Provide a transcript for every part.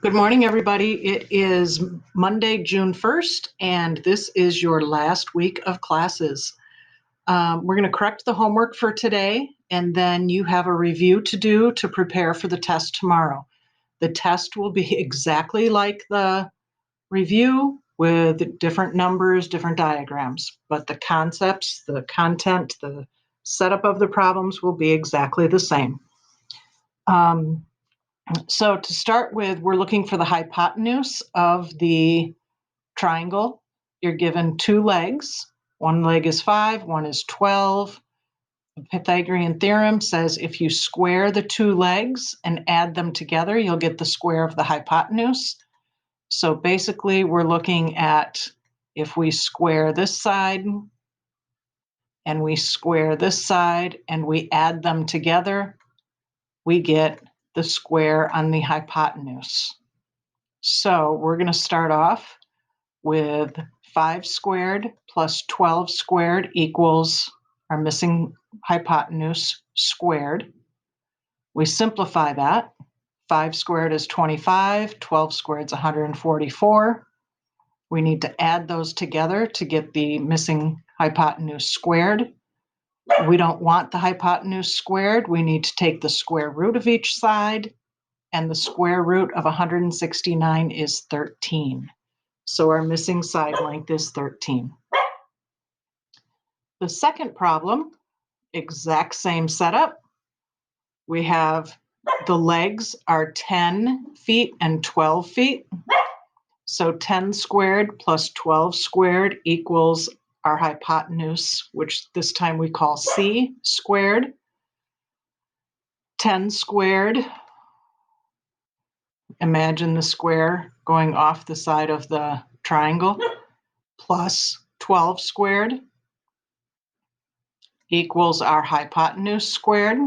Good morning, everybody. It is Monday, June 1st, and this is your last week of classes. We're going to correct the homework for today, and then you have a review to do to prepare for the test tomorrow. The test will be exactly like the review with different numbers, different diagrams, but the concepts, the content, the setup of the problems will be exactly the same. So to start with, we're looking for the hypotenuse of the triangle. You're given two legs. One leg is 5, one is 12. The Pythagorean theorem says if you square the two legs and add them together, you'll get the square of the hypotenuse. So basically, we're looking at if we square this side and we square this side and we add them together, we get the square on the hypotenuse. So we're going to start off with 5 squared plus 12 squared equals our missing hypotenuse squared. We simplify that. 5 squared is 25, 12 squared is 144. We need to add those together to get the missing hypotenuse squared. We don't want the hypotenuse squared. We need to take the square root of each side, and the square root of 169 is 13. So our missing side length is 13. The second problem, exact same setup. We have the legs are 10 feet and 12 feet. So 10 squared plus 12 squared equals our hypotenuse, which this time we call C squared. 10 squared, imagine the square going off the side of the triangle, plus 12 squared equals our hypotenuse squared.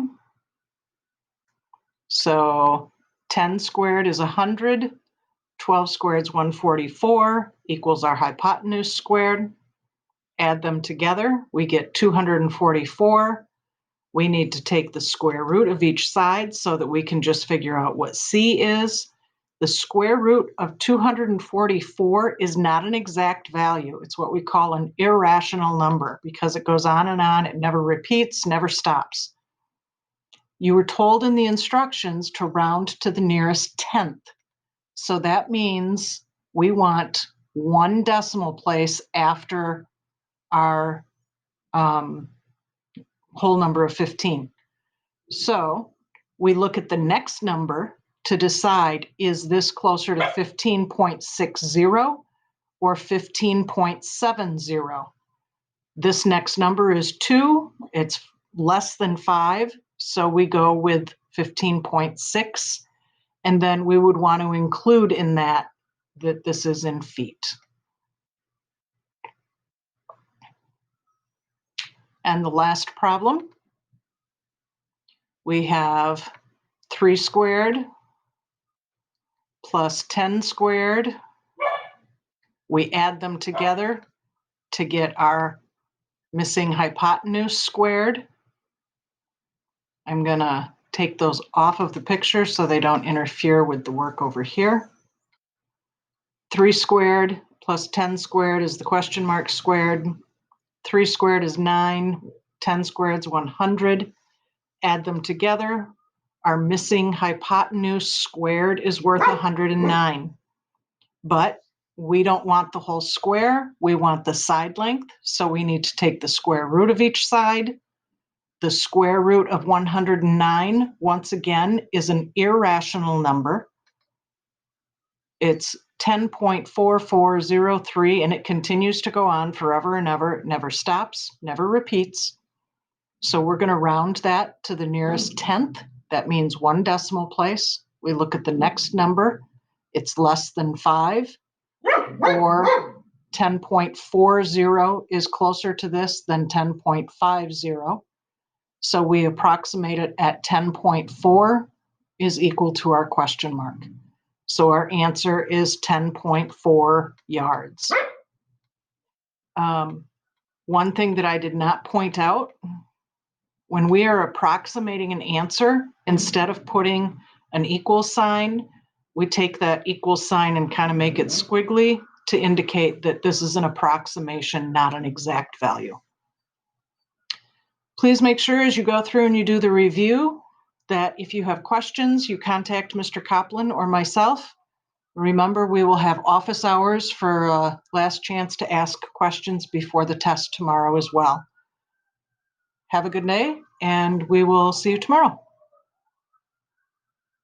So 10 squared is 100, 12 squared is 144, equals our hypotenuse squared. Add them together, we get 244. We need to take the square root of each side so that we can just figure out what C is. The square root of 244 is not an exact value. It's what we call an irrational number because it goes on and on. It never repeats, never stops. You were told in the instructions to round to the nearest tenth. So that means we want one decimal place after our whole number of 15. So we look at the next number to decide, is this closer to 15.60 or 15.70? This next number is 2. It's less than 5, so we go with 15.6. And then we would want to include in that this is in feet. And the last problem, we have 3 squared plus 10 squared. We add them together to get our missing hypotenuse squared. I'm going to take those off of the picture so they don't interfere with the work over here. 3 squared plus 10 squared is the question mark squared. 3 squared is 9, 10 squared is 100. Add them together. Our missing hypotenuse squared is worth 109. But we don't want the whole square. We want the side length. So we need to take the square root of each side. The square root of 109, once again, is an irrational number. It's 10.4403, and it continues to go on forever and ever. It never stops, never repeats. So we're going to round that to the nearest tenth. That means one decimal place. We look at the next number. It's less than 5, or 10.40 is closer to this than 10.50. So we approximate it at 10.4 is equal to our question mark. So our answer is 10.4 yards. One thing that I did not point out, when we are approximating an answer, instead of putting an equal sign, we take that equal sign and kind of make it squiggly to indicate that this is an approximation, not an exact value. Please make sure as you go through and you do the review that if you have questions, you contact Mr. Copland or myself. Remember, we will have office hours for a last chance to ask questions before the test tomorrow as well. Have a good day, and we will see you tomorrow.